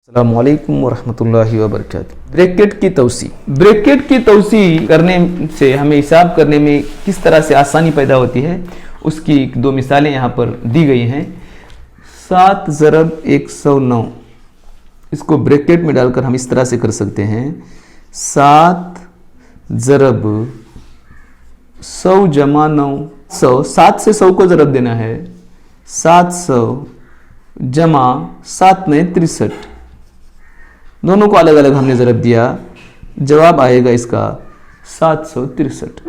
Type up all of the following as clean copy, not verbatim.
अस्सलामु अलैकुम वरहमतुल्लाहि वबरकातुहू। ब्रैकेट की तौसी करने से हमें हिसाब करने में किस तरह से आसानी पैदा होती है, उसकी दो मिसालें यहाँ पर दी गई हैं। 7 ज़रब 109, इसको ब्रैकेट में डालकर हम इस तरह से कर सकते हैं। 7 ज़रब 100 जमा 9, 100, 7 से 100 को ज़रब देना है। 700 जमा 7 9 63, दोनों को अलग अलग हमने ज़रब दिया, जवाब आएगा इसका 763।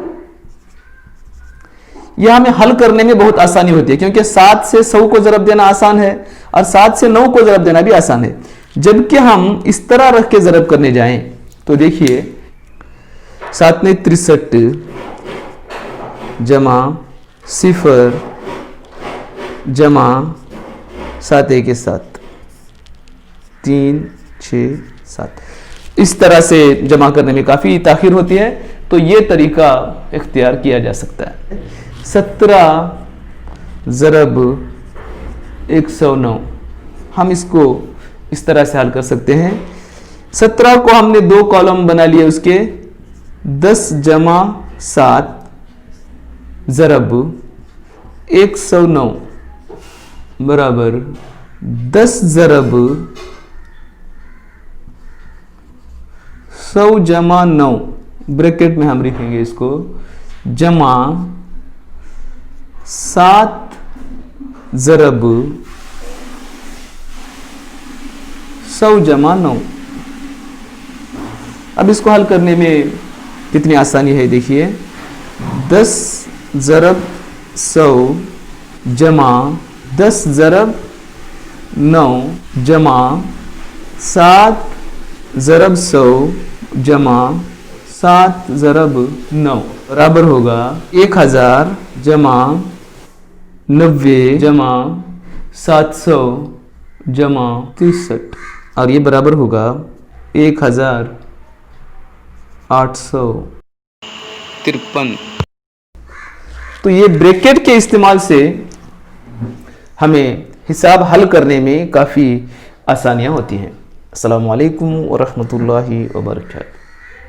यह हमें हल करने में बहुत आसानी होती है, क्योंकि 7 से 100 को ज़रब देना आसान है और 7 से 9 को ज़रब देना भी आसान है। जबकि हम इस तरह रख के ज़रब करने जाएं तो देखिए 7 9 63 जमा 0 जमा 7 1 7 3 6 7, इस तरह से जमा करने में काफ़ी ताख़ीर होती है। तो ये तरीका इख्तियार किया जा सकता है। 17 ज़रब 109, हम इसको इस तरह से हल कर सकते हैं। 17 को हमने 2 कॉलम बना लिए, उसके 10 जमा 7 ज़रब 109 बराबर 10 ज़रब 100 जमा 9, ब्रैकेट में हम लिखेंगे इसको, जमा 7 ज़रब 100 जमा 9। अब इसको हल करने में कितनी आसानी है, देखिए 10 ज़रब 100 जमा 10 ज़रब 9 जमा 7 ज़रब 100 जमा 7 ज़रब 9 बराबर होगा 1000 जमा 90 जमा 700 जमा 63, और ये बराबर होगा 1853। तो ये ब्रैकेट के इस्तेमाल से हमें हिसाब हल करने में काफ़ी आसानियाँ होती हैं। अस्सलामु अलैकुम वरहमतुल्लाहि वबरकातुहू।